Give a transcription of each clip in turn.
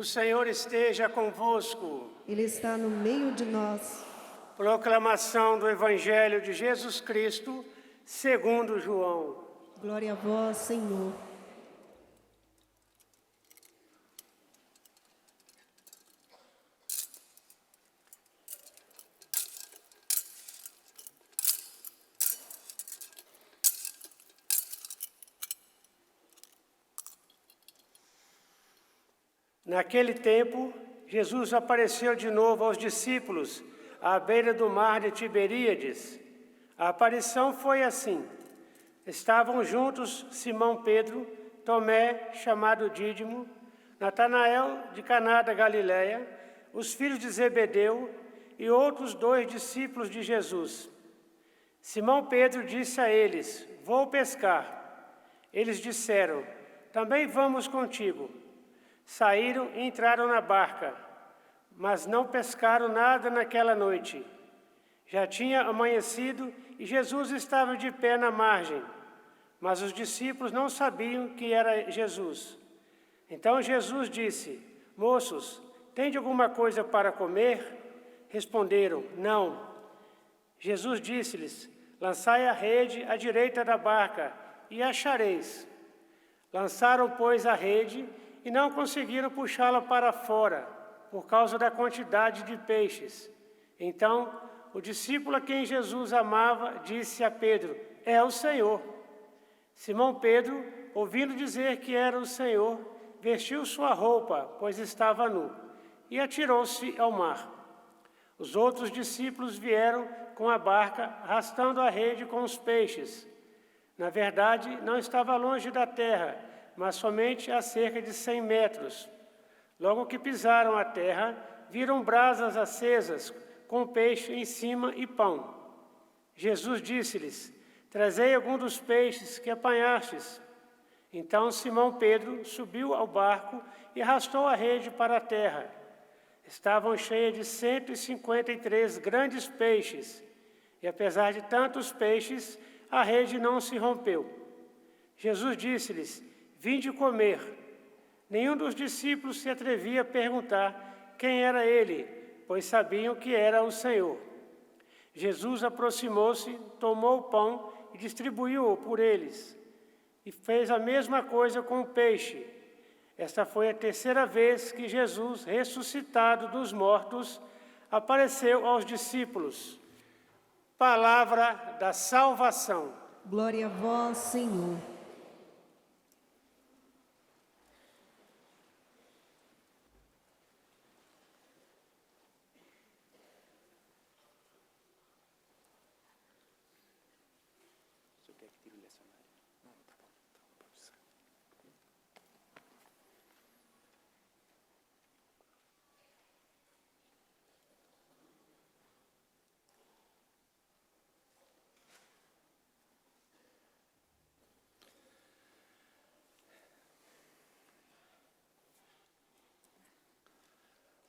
O Senhor esteja convosco. Ele está no meio de nós. Proclamação do Evangelho de Jesus Cristo, segundo João. Glória a vós, Senhor. Naquele tempo, Jesus apareceu de novo aos discípulos à beira do mar de Tiberíades. A aparição foi assim. Estavam juntos Simão Pedro, Tomé, chamado Dídimo, Natanael de Caná da Galileia, os filhos de Zebedeu e outros 2 discípulos de Jesus. Simão Pedro disse a eles: "Vou pescar." Eles disseram: "Também vamos contigo." Saíram e entraram na barca, mas não pescaram nada naquela noite. Já tinha amanhecido e Jesus estava de pé na margem, mas os discípulos não sabiam que era Jesus. Então Jesus disse: "Moços, tende alguma coisa para comer?" Responderam: "Não." Jesus disse-lhes: "Lançai a rede à direita da barca e achareis." Lançaram, pois, a rede e não conseguiram puxá-la para fora, por causa da quantidade de peixes. Então, o discípulo a quem Jesus amava disse a Pedro: "É o Senhor." Simão Pedro, ouvindo dizer que era o Senhor, vestiu sua roupa, pois estava nu, e atirou-se ao mar. Os outros discípulos vieram com a barca, arrastando a rede com os peixes. Na verdade, não estava longe da terra, mas somente a cerca de 100 metros. Logo que pisaram a terra, viram brasas acesas, com peixe em cima e pão. Jesus disse-lhes: "Trazei algum dos peixes que apanhastes." Então Simão Pedro subiu ao barco e arrastou a rede para a terra. Estavam cheias de 153 grandes peixes, e apesar de tantos peixes, a rede não se rompeu. Jesus disse-lhes: "Vinde comer." Nenhum dos discípulos se atrevia a perguntar quem era ele, pois sabiam que era o Senhor. Jesus aproximou-se, tomou o pão e distribuiu-o por eles. E fez a mesma coisa com o peixe. Esta foi a 3ª vez que Jesus, ressuscitado dos mortos, apareceu aos discípulos. Palavra da salvação. Glória a vós, Senhor.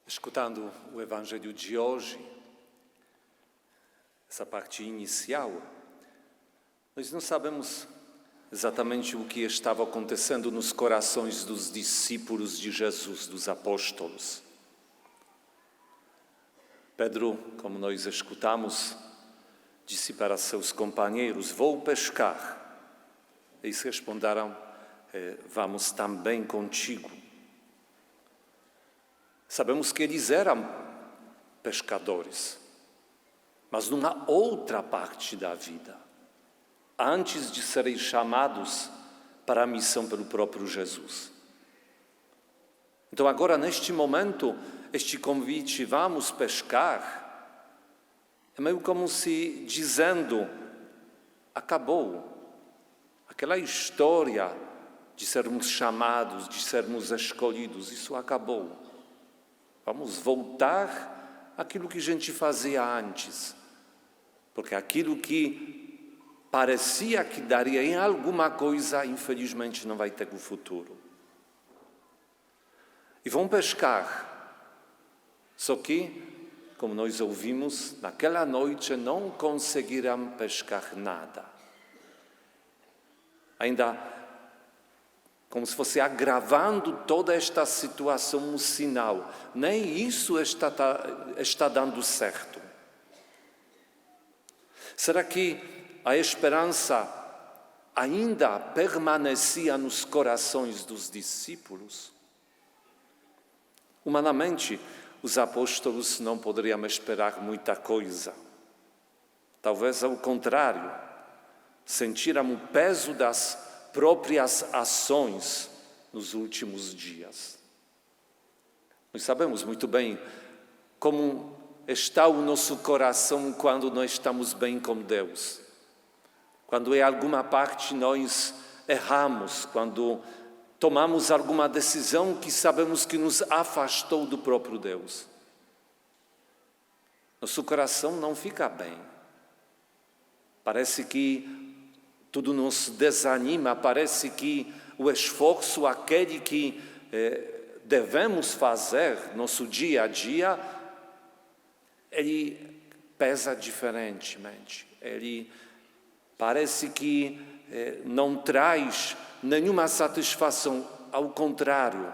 Escutando o Evangelho de hoje, essa parte inicial, nós não sabemos exatamente o que estava acontecendo nos corações dos discípulos de Jesus, dos apóstolos. Pedro, como nós escutamos, disse para seus companheiros: "Vou pescar." Eles responderam: "Vamos também contigo." Sabemos que eles eram pescadores, mas numa outra parte da vida, antes de serem chamados para a missão pelo próprio Jesus. Então agora, neste momento, este convite, "vamos pescar", é meio como se dizendo: acabou. Aquela história de sermos chamados, de sermos escolhidos, isso acabou. Vamos voltar àquilo que a gente fazia antes, porque aquilo que parecia que daria em alguma coisa, infelizmente não vai ter o futuro. E vão pescar, só que, como nós ouvimos, naquela noite não conseguiram pescar nada. Ainda como se fosse agravando toda esta situação um sinal. Nem isso está dando certo. Será que a esperança ainda permanecia nos corações dos discípulos? Humanamente, os apóstolos não poderiam esperar muita coisa. Talvez ao contrário, sentiram o peso das próprias ações nos últimos dias. Nós sabemos muito bem como está o nosso coração quando nós estamos bem com Deus. Quando em alguma parte nós erramos, quando tomamos alguma decisão que sabemos que nos afastou do próprio Deus. Nosso coração não fica bem. Parece que tudo nos desanima, parece que o esforço, aquele que devemos fazer, nosso dia a dia, ele pesa diferentemente. Ele parece que não traz nenhuma satisfação, ao contrário,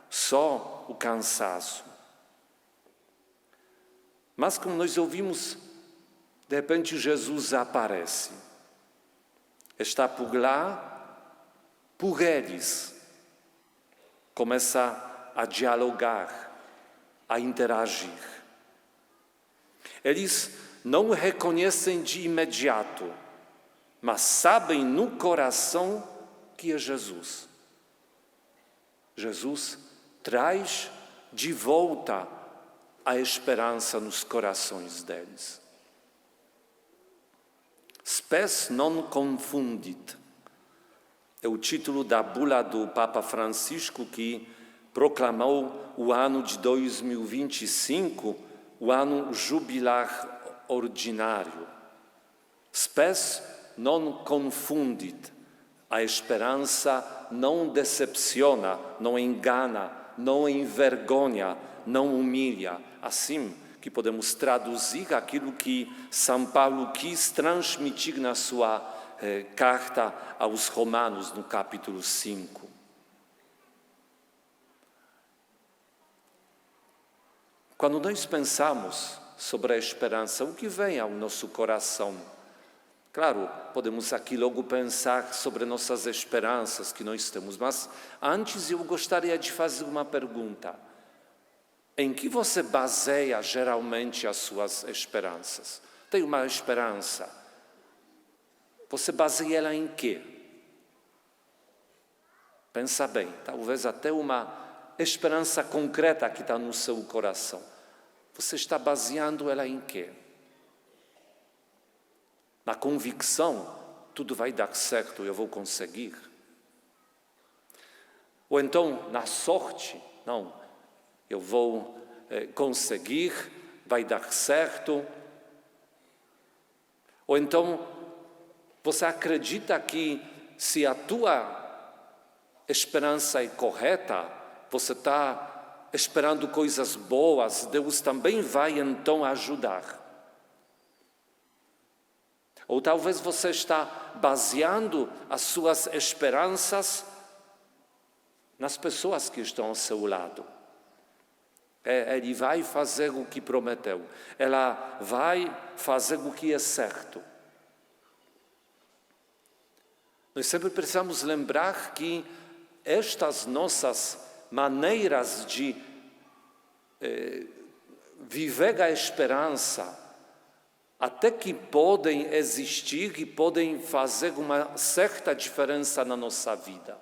só o cansaço. Mas como nós ouvimos, de repente Jesus aparece. Está por lá, por eles. Começa a dialogar, a interagir. Eles não o reconhecem de imediato, mas sabem no coração que é Jesus. Jesus traz de volta a esperança nos corações deles. Spes non confundit é o título da bula do Papa Francisco que proclamou o ano de 2025, o ano jubilar ordinário. Spes non confundit. A esperança não decepciona, não engana, não envergonha, não humilha. Assim que podemos traduzir aquilo que São Paulo quis transmitir na sua carta aos Romanos, no capítulo 5. Quando nós pensamos sobre a esperança, o que vem ao nosso coração? Claro, podemos aqui logo pensar sobre nossas esperanças que nós temos, mas antes eu gostaria de fazer uma pergunta. Em que você baseia geralmente as suas esperanças? Tem uma esperança. Você baseia ela em quê? Pensa bem, talvez até uma esperança concreta que está no seu coração. Você está baseando ela em quê? Na convicção, tudo vai dar certo, eu vou conseguir. Ou então, na sorte, não, eu vou conseguir, vai dar certo. Ou então, você acredita que se a tua esperança é correta, você está esperando coisas boas, Deus também vai então ajudar. Ou talvez você está baseando as suas esperanças nas pessoas que estão ao seu lado. Ele vai fazer o que prometeu. Ela vai fazer o que é certo. Nós sempre precisamos lembrar que estas nossas maneiras de viver a esperança até que podem existir e podem fazer uma certa diferença na nossa vida.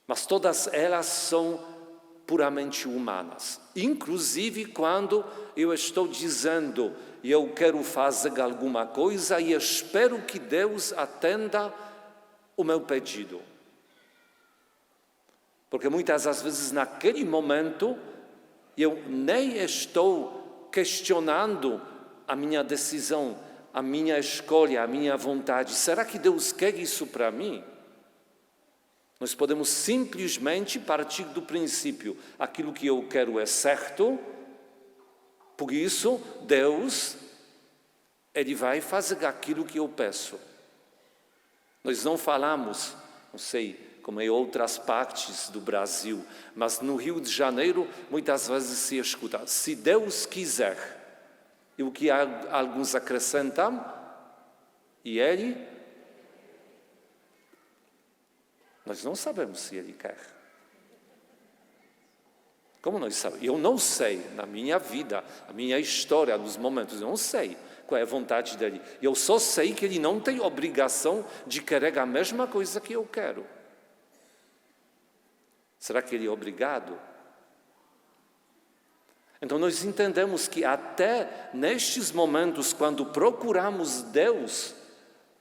Mas todas elas são puramente humanas. Inclusive quando eu estou dizendo, eu quero fazer alguma coisa e espero que Deus atenda o meu pedido. Porque muitas das vezes naquele momento eu nem estou questionando a minha decisão, a minha escolha, a minha vontade. Será que Deus quer isso para mim? Nós podemos simplesmente partir do princípio, aquilo que eu quero é certo, por isso Deus, Ele vai fazer aquilo que eu peço. Nós não falamos, não sei como em outras partes do Brasil, mas no Rio de Janeiro muitas vezes se escuta, se Deus quiser. E o que alguns acrescentam, e Ele? Nós não sabemos se Ele quer. Como nós sabemos? Eu não sei, na minha vida, a minha história, nos momentos, eu não sei qual é a vontade dEle. Eu só sei que Ele não tem obrigação de querer a mesma coisa que eu quero. Será que Ele é obrigado? Então nós entendemos que até nestes momentos, quando procuramos Deus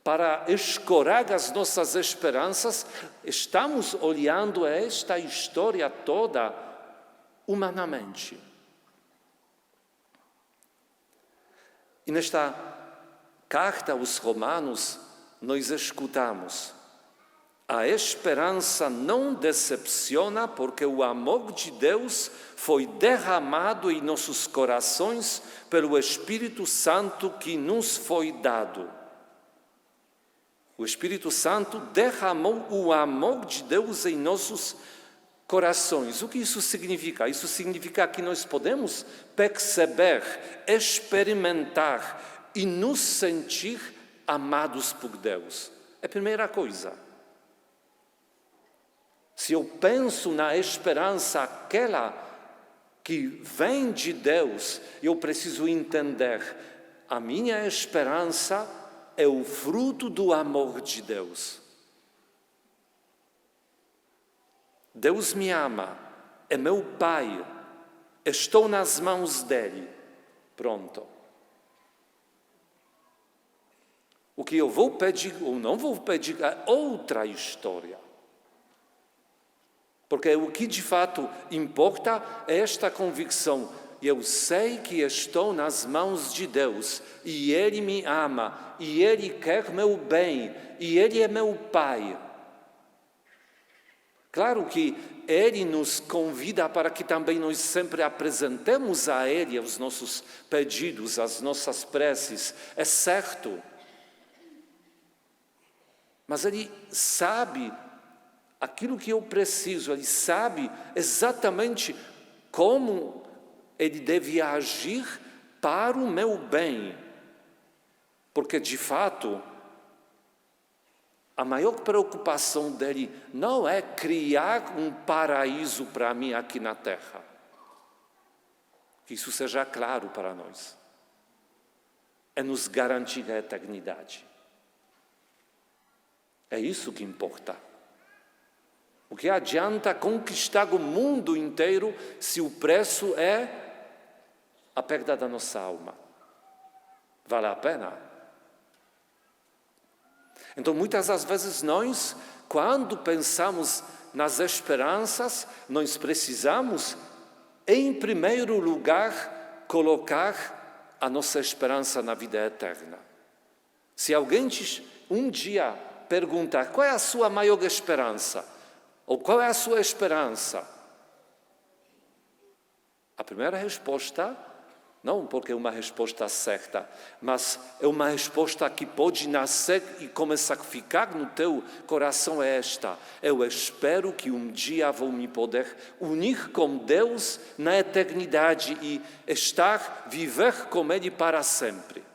para escorar as nossas esperanças, estamos olhando esta história toda humanamente. E nesta carta aos Romanos, nós escutamos: a esperança não decepciona, porque o amor de Deus foi derramado em nossos corações pelo Espírito Santo que nos foi dado. O Espírito Santo derramou o amor de Deus em nossos corações. O que isso significa? Isso significa que nós podemos perceber, experimentar e nos sentir amados por Deus. É a primeira coisa. Se eu penso na esperança, aquela que vem de Deus, eu preciso entender, a minha esperança é o fruto do amor de Deus. Deus me ama, é meu Pai, estou nas mãos dEle. Pronto. O que eu vou pedir ou não vou pedir é outra história. Porque o que de fato importa é esta convicção. Eu sei que estou nas mãos de Deus e Ele me ama e Ele quer meu bem e Ele é meu Pai. Claro que Ele nos convida para que também nós sempre apresentemos a Ele os nossos pedidos, as nossas preces, é certo. Mas Ele sabe aquilo que eu preciso, Ele sabe exatamente como Ele deve agir para o meu bem. Porque, de fato, a maior preocupação dEle não é criar um paraíso para mim aqui na Terra. Que isso seja claro para nós. É nos garantir a eternidade. É isso que importa. O que adianta conquistar o mundo inteiro se o preço é a perda da nossa alma? Vale a pena? Então, muitas das vezes nós, quando pensamos nas esperanças, nós precisamos, em primeiro lugar, colocar a nossa esperança na vida eterna. Se alguém um dia perguntar qual é a sua maior esperança, ou qual é a sua esperança? A primeira resposta, não porque é uma resposta certa, mas é uma resposta que pode nascer e começar a ficar no teu coração é esta: eu espero que um dia vou me poder unir com Deus na eternidade e viver com Ele para sempre.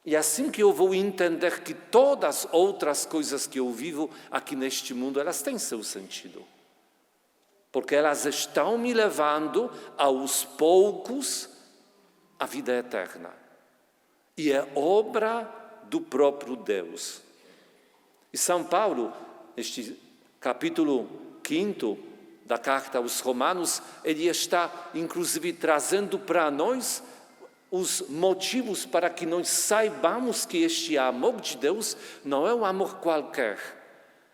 E assim que eu vou entender que todas as outras coisas que eu vivo aqui neste mundo, elas têm seu sentido. Porque elas estão me levando, aos poucos, à vida eterna. E é obra do próprio Deus. E São Paulo, neste capítulo 5 da carta aos Romanos, ele está, inclusive, trazendo para nós os motivos para que nós saibamos que este amor de Deus não é um amor qualquer.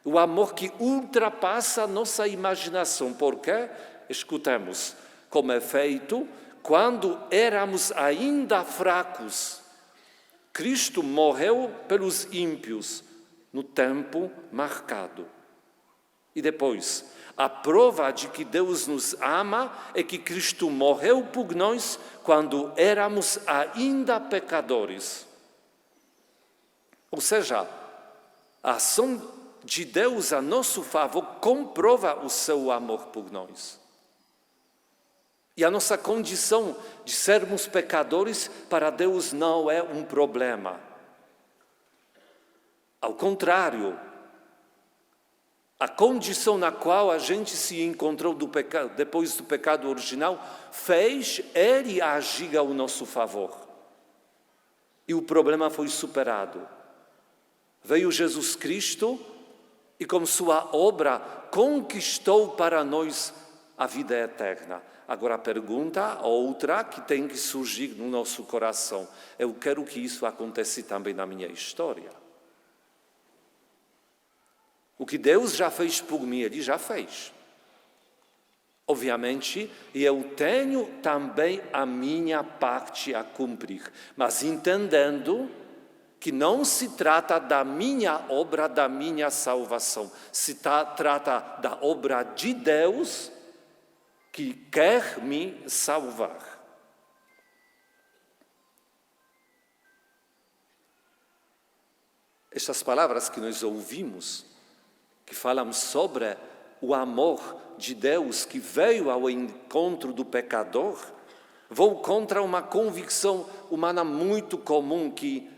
O amor que ultrapassa a nossa imaginação. Porque, escutemos, como é feito, quando éramos ainda fracos, Cristo morreu pelos ímpios no tempo marcado. E depois, a prova de que Deus nos ama é que Cristo morreu por nós quando éramos ainda pecadores. Ou seja, A ação de Deus a nosso favor comprova o seu amor por nós. E a nossa condição de sermos pecadores para Deus não é um problema. Ao contrário, a condição na qual a gente se encontrou depois do pecado original fez Ele agir ao nosso favor. E o problema foi superado. Veio Jesus Cristo e com sua obra conquistou para nós a vida eterna. Agora a pergunta, outra que tem que surgir no nosso coração. Eu quero que isso aconteça também na minha história. O que Deus já fez por mim, Ele já fez. Obviamente, eu tenho também a minha parte a cumprir, mas entendendo que não se trata da minha obra, da minha salvação. Se trata da obra de Deus que quer me salvar. Estas palavras que nós ouvimos, que falam sobre o amor de Deus que veio ao encontro do pecador, vão contra uma convicção humana muito comum que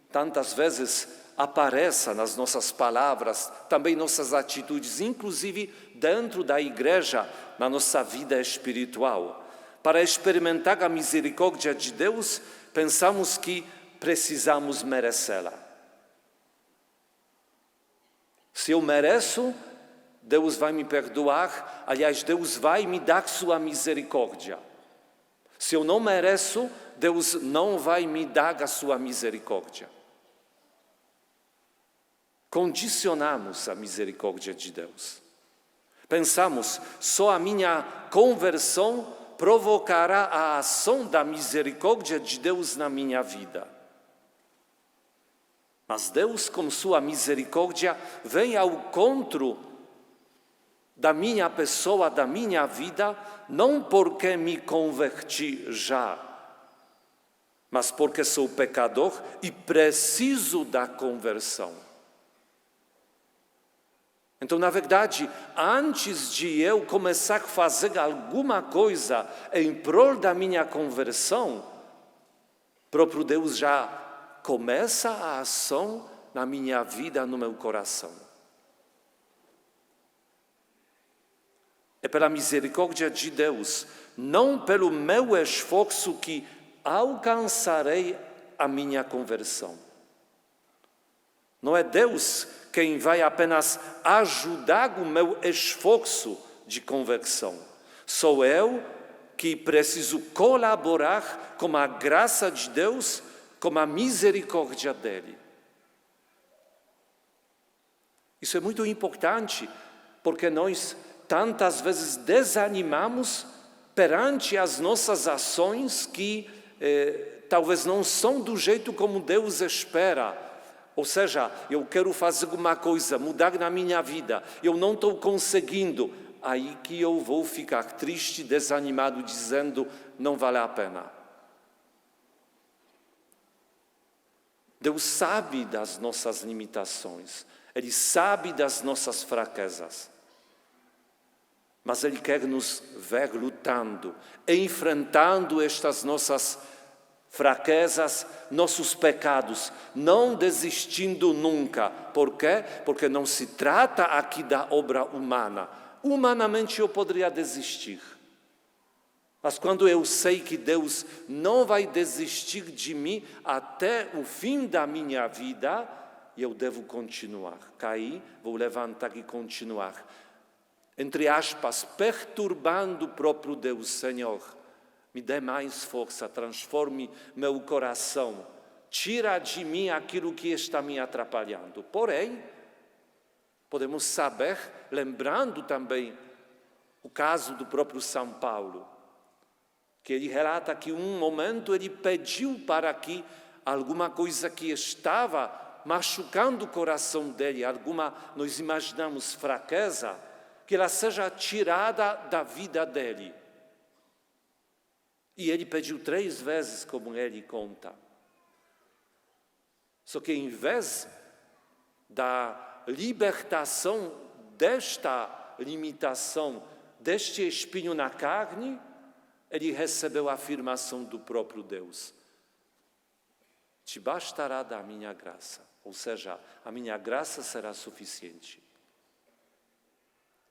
tantas vezes aparece nas nossas palavras, também nossas atitudes, inclusive dentro da igreja, na nossa vida espiritual. Para experimentar a misericórdia de Deus, pensamos que precisamos merecê-la. Se eu mereço, Deus vai me perdoar, aliás, Deus vai me dar sua misericórdia. Se eu não mereço, Deus não vai me dar a sua misericórdia. Condicionamos a misericórdia de Deus. Pensamos, só a minha conversão provocará a ação da misericórdia de Deus na minha vida. Mas Deus, com sua misericórdia, vem ao encontro da minha pessoa, da minha vida, não porque me converti já, mas porque sou pecador e preciso da conversão. Então, na verdade, antes de eu começar a fazer alguma coisa em prol da minha conversão, o próprio Deus já começa a ação na minha vida, no meu coração. É pela misericórdia de Deus, não pelo meu esforço, que alcançarei a minha conversão. Não é Deus quem vai apenas ajudar o meu esforço de conversão. Sou eu que preciso colaborar com a graça de Deus, com a misericórdia dele. Isso é muito importante, porque nós tantas vezes desanimamos perante as nossas ações que talvez não são do jeito como Deus espera. Ou seja, eu quero fazer alguma coisa, mudar na minha vida, eu não estou conseguindo, aí que eu vou ficar triste, desanimado, dizendo, não vale a pena. Deus sabe das nossas limitações, Ele sabe das nossas fraquezas, mas Ele quer nos ver lutando, enfrentando estas nossas fraquezas, nossos pecados, não desistindo nunca. Por quê? Porque não se trata aqui da obra humana. Humanamente eu poderia desistir. Mas quando eu sei que Deus não vai desistir de mim até o fim da minha vida, eu devo continuar. Cair, vou levantar e continuar. Entre aspas, perturbando o próprio Deus, Senhor. Me dê mais força, transforme meu coração, tira de mim aquilo que está me atrapalhando. Porém, podemos saber, lembrando também o caso do próprio São Paulo, que ele relata que um momento ele pediu para que alguma coisa que estava machucando o coração dele, nós imaginamos fraqueza, que ela seja tirada da vida dele. E ele pediu 3 vezes, como ele conta. Só que em vez da libertação desta limitação, deste espinho na carne, ele recebeu a afirmação do próprio Deus. Te bastará da minha graça, ou seja, a minha graça será suficiente.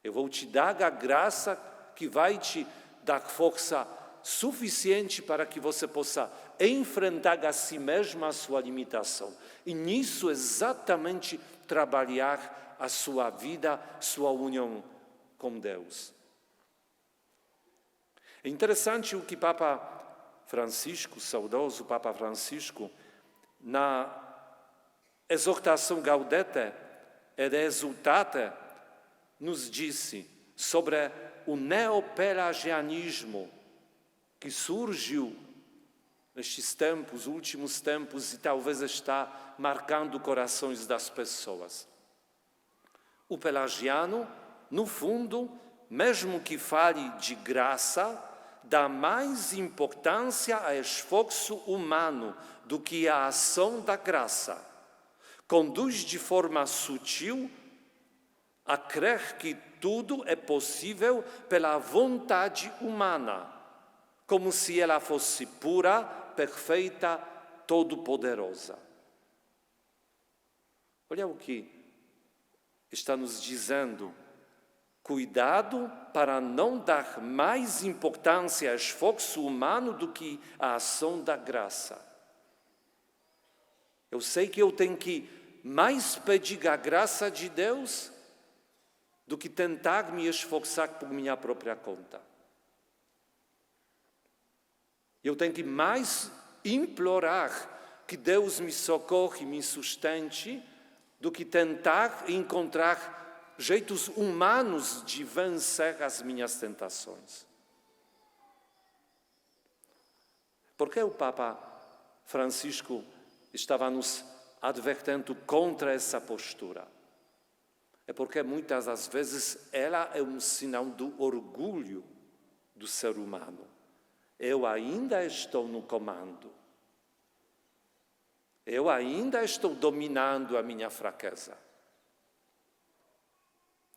Eu vou te dar a graça que vai te dar força suficiente para que você possa enfrentar a si mesmo a sua limitação. E nisso exatamente trabalhar a sua vida, sua união com Deus. É interessante o que Papa Francisco, saudoso Papa Francisco, na exortação Gaudete et Exsultate, nos disse sobre o neopelagianismo que surgiu nestes tempos, últimos tempos, e talvez está marcando corações das pessoas. O pelagiano, no fundo, mesmo que fale de graça, dá mais importância ao esforço humano do que à ação da graça. Conduz de forma sutil a crer que tudo é possível pela vontade humana, como se ela fosse pura, perfeita, todo-poderosa. Olha o que está nos dizendo. Cuidado para não dar mais importância ao esforço humano do que à ação da graça. Eu sei que eu tenho que mais pedir a graça de Deus do que tentar me esforçar por minha própria conta. Eu tenho que mais implorar que Deus me socorra e me sustente do que tentar encontrar jeitos humanos de vencer as minhas tentações. Por que o Papa Francisco estava nos advertendo contra essa postura? É porque muitas das vezes ela é um sinal do orgulho do ser humano. Eu ainda estou no comando. Eu ainda estou dominando a minha fraqueza.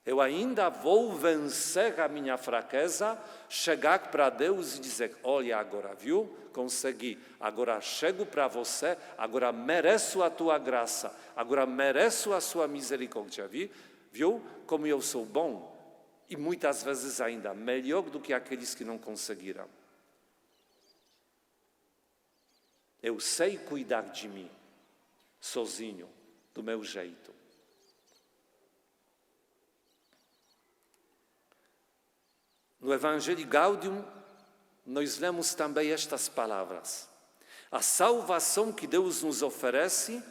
Eu ainda vou vencer a minha fraqueza, chegar para Deus e dizer, olha agora, viu? Consegui. Agora chego para você, agora mereço a tua graça, agora mereço a sua misericórdia, viu? Como eu sou bom. E muitas vezes ainda melhor do que aqueles que não conseguiram. Eu sei cuidar de mim, sozinho, do meu jeito. No Evangelho Gaudium, nós lemos também estas palavras. A salvação que Deus nos oferece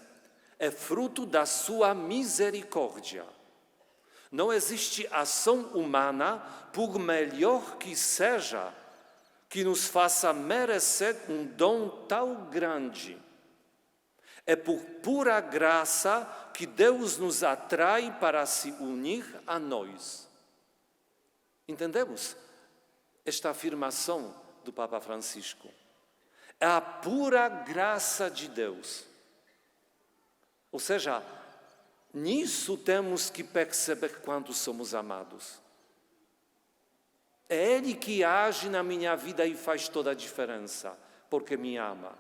é fruto da sua misericórdia. Não existe ação humana, por melhor que seja, que nos faça merecer um dom tão grande. É por pura graça que Deus nos atrai para se unir a nós. Entendemos esta afirmação do Papa Francisco? É a pura graça de Deus. Ou seja, nisso temos que perceber quanto somos amados. É Ele que age na minha vida e faz toda a diferença, porque me ama.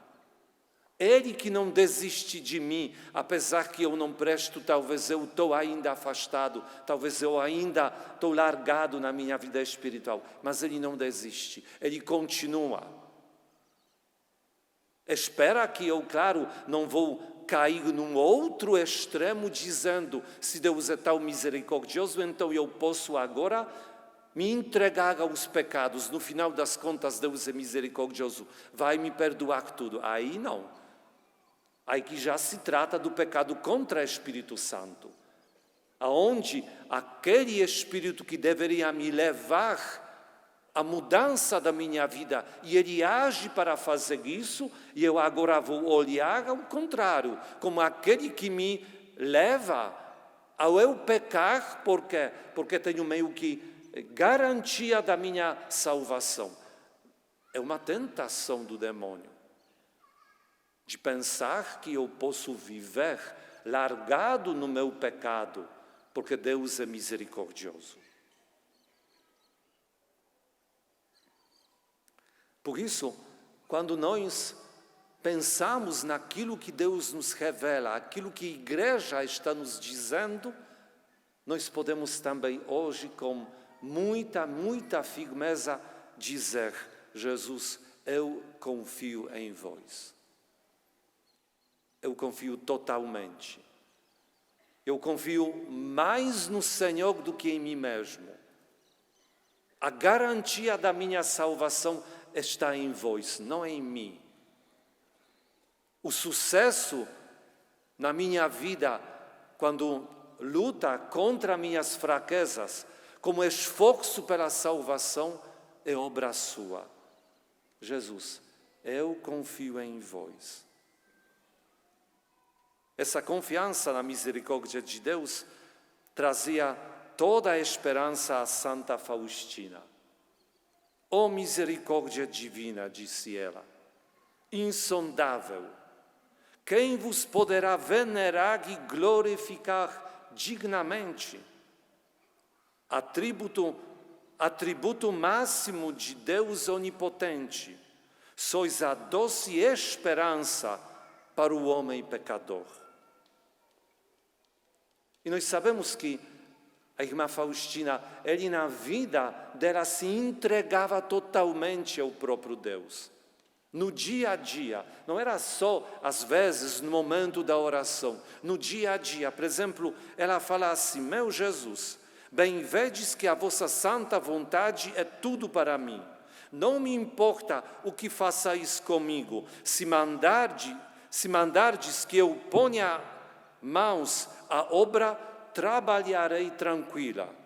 Ele que não desiste de mim, apesar que eu não presto, talvez eu estou ainda afastado, talvez eu ainda estou largado na minha vida espiritual, mas Ele não desiste, Ele continua. Espera que eu, claro, não vou cair num outro extremo dizendo, se Deus é tão misericordioso, então eu posso agora me entregar aos pecados. No final das contas, Deus é misericordioso, vai me perdoar tudo. Aí não. Aí que já se trata do pecado contra o Espírito Santo, aonde aquele Espírito que deveria me levar à mudança da minha vida, e ele age para fazer isso, e eu agora vou olhar ao contrário, como aquele que me leva ao eu pecar, porque tenho meio que garantia da minha salvação. É uma tentação do demônio. De pensar que eu posso viver largado no meu pecado, porque Deus é misericordioso. Por isso, quando nós pensamos naquilo que Deus nos revela, aquilo que a igreja está nos dizendo, nós podemos também hoje, com muita firmeza, dizer: Jesus, eu confio em vós. Eu confio totalmente. Eu confio mais no Senhor do que em mim mesmo. A garantia da minha salvação está em vós, não em mim. O sucesso na minha vida, quando luta contra minhas fraquezas, como esforço pela salvação, é obra sua. Jesus, eu confio em vós. Essa confiança na misericórdia de Deus trazia toda a esperança a Santa Faustina. Ó misericórdia divina, disse ela, insondável, quem vos poderá venerar e glorificar dignamente? Atributo máximo de Deus onipotente, sois a doce esperança para o homem pecador. E nós sabemos que a irmã Faustina, ela na vida dela se entregava totalmente ao próprio Deus. No dia a dia, não era só às vezes no momento da oração, no dia a dia. Por exemplo, ela fala assim: meu Jesus, bem vedes que a vossa santa vontade é tudo para mim. Não me importa o que façais comigo, se mandardes que eu ponha mãos à obra, trabalharei tranquila.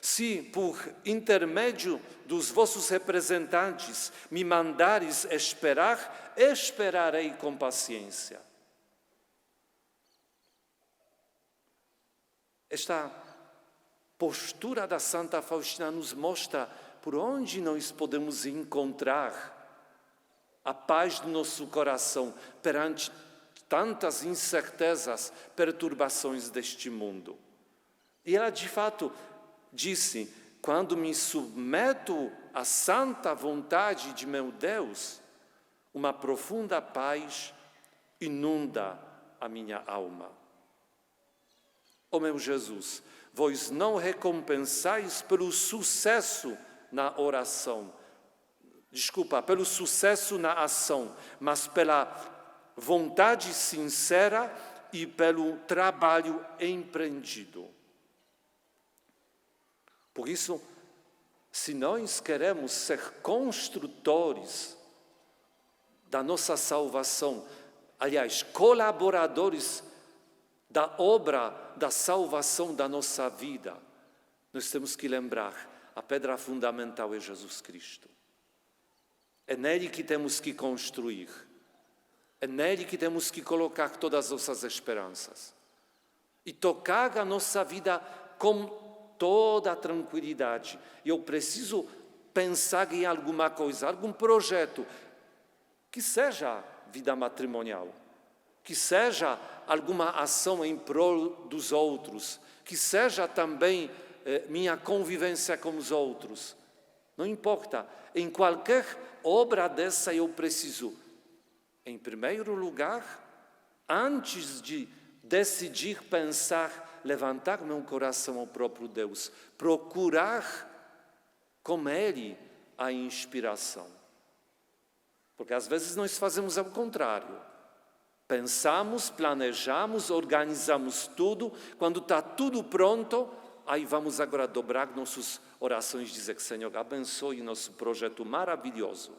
Se, por intermédio dos vossos representantes, me mandares esperar, esperarei com paciência. Esta postura da Santa Faustina nos mostra por onde nós podemos encontrar a paz do nosso coração perante tantas incertezas, perturbações deste mundo. E ela, de fato, disse: quando me submeto à santa vontade de meu Deus, uma profunda paz inunda a minha alma. Ó meu Jesus, vós não recompensais pelo sucesso na oração, pelo sucesso na ação, mas pela vontade sincera e pelo trabalho empreendido. Por isso, se nós queremos ser construtores da nossa salvação, aliás, colaboradores da obra da salvação da nossa vida, nós temos que lembrar: a pedra fundamental é Jesus Cristo. É nele que temos que construir. É nele que temos que colocar todas as nossas esperanças. E tocar a nossa vida com toda a tranquilidade. Eu preciso pensar em alguma coisa, algum projeto, que seja vida matrimonial, que seja alguma ação em prol dos outros, que seja também minha convivência com os outros. Não importa, em qualquer obra dessa eu preciso, em primeiro lugar, antes de decidir, pensar, levantar meu coração ao próprio Deus, procurar com Ele a inspiração. Porque às vezes nós fazemos ao contrário. Pensamos, planejamos, organizamos tudo, quando está tudo pronto, aí vamos agora dobrar nossas orações e dizer que Senhor abençoe nosso projeto maravilhoso.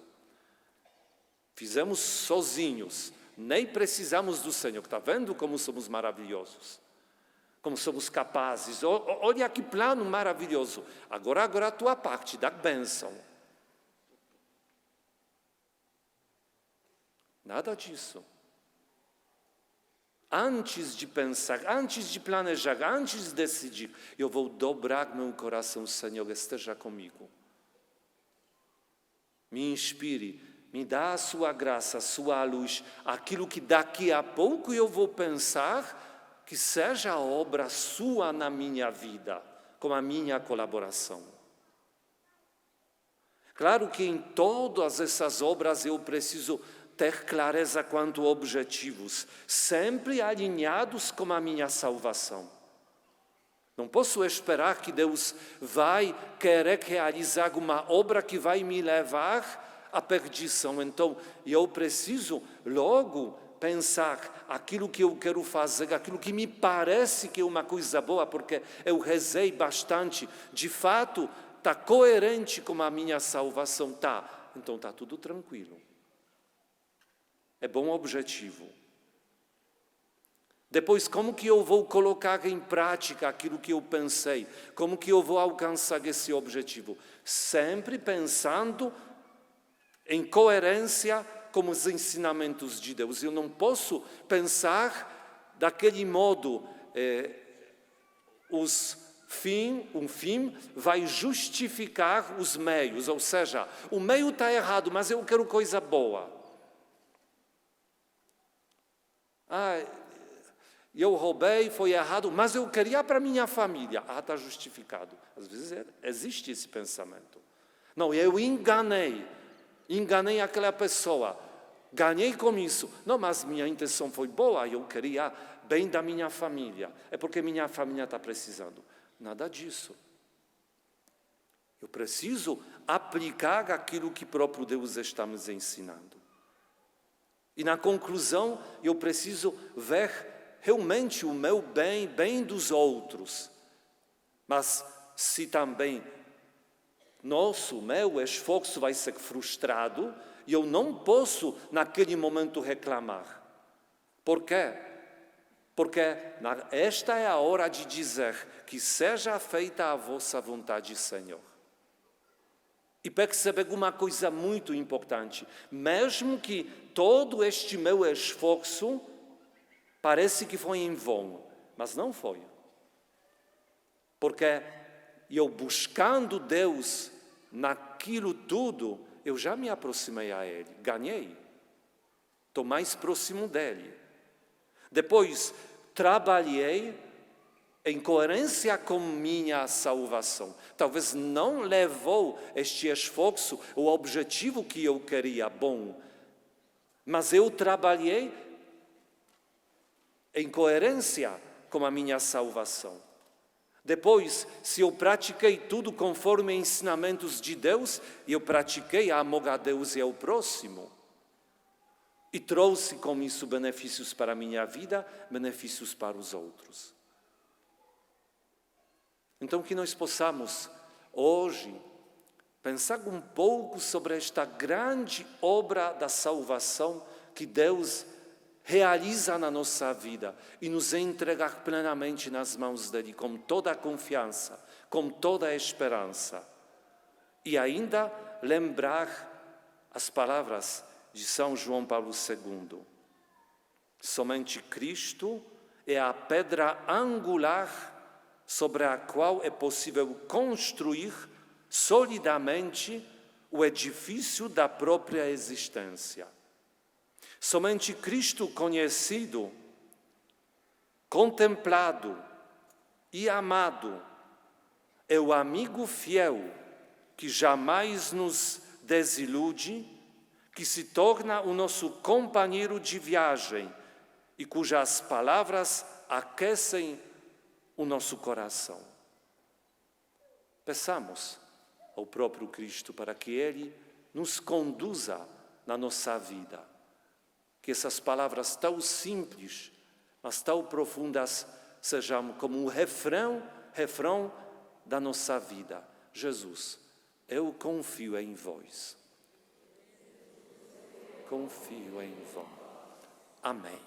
Fizemos sozinhos, nem precisamos do Senhor. Está vendo como somos maravilhosos? Como somos capazes. Olha que plano maravilhoso. Agora a tua parte, dá bênção. Nada disso. Antes de pensar, antes de planejar, antes de decidir, eu vou dobrar meu coração, Senhor, esteja comigo. Me inspire, me dá a sua graça, a sua luz, aquilo que daqui a pouco eu vou pensar que seja a obra sua na minha vida, com a minha colaboração. Claro que em todas essas obras eu preciso ter clareza quanto objetivos, sempre alinhados com a minha salvação. Não posso esperar que Deus vai querer realizar uma obra que vai me levar à perdição. Então, eu preciso logo pensar aquilo que eu quero fazer, aquilo que me parece que é uma coisa boa, porque eu rezei bastante, de fato, está coerente com a minha salvação. Tá, então está tudo tranquilo. É bom objetivo. Depois, como que eu vou colocar em prática aquilo que eu pensei? Como que eu vou alcançar esse objetivo? Sempre pensando em coerência com os ensinamentos de Deus. Eu não posso pensar daquele modo, um fim vai justificar os meios, ou seja, o meio está errado, mas eu quero coisa boa. Eu roubei, foi errado, mas eu queria para minha família. Está justificado. Às vezes existe esse pensamento. Não, eu enganei aquela pessoa, ganhei com isso. Não, mas minha intenção foi boa, eu queria bem da minha família. É porque minha família está precisando. Nada disso. Eu preciso aplicar aquilo que próprio Deus está me ensinando. E na conclusão, eu preciso ver realmente o meu bem dos outros. Mas se também meu esforço vai ser frustrado, eu não posso naquele momento reclamar. Por quê? Porque esta é a hora de dizer que seja feita a vossa vontade, Senhor. E perceber uma coisa muito importante, mesmo que todo este meu esforço parece que foi em vão, mas não foi. Porque eu buscando Deus naquilo tudo, eu já me aproximei a Ele, ganhei. Estou mais próximo dEle. Depois, trabalhei em coerência com minha salvação. Talvez não levou este esforço o objetivo que eu queria, bom, mas eu trabalhei em coerência com a minha salvação. Depois, se eu pratiquei tudo conforme ensinamentos de Deus, eu pratiquei amor a Deus e ao próximo. E trouxe com isso benefícios para a minha vida, benefícios para os outros. Então, que nós possamos, hoje, pensar um pouco sobre esta grande obra da salvação que Deus realiza na nossa vida e nos entregar plenamente nas mãos dEle, com toda a confiança, com toda a esperança. E ainda lembrar as palavras de São João Paulo II. Somente Cristo é a pedra angular sobre a qual é possível construir solidamente o edifício da própria existência. Somente Cristo conhecido, contemplado e amado é o amigo fiel que jamais nos desilude, que se torna o nosso companheiro de viagem e cujas palavras aquecem o nosso coração. Peçamos ao próprio Cristo para que Ele nos conduza na nossa vida. Que essas palavras tão simples, mas tão profundas, sejam como um refrão da nossa vida. Jesus, eu confio em vós. Confio em vós. Amém.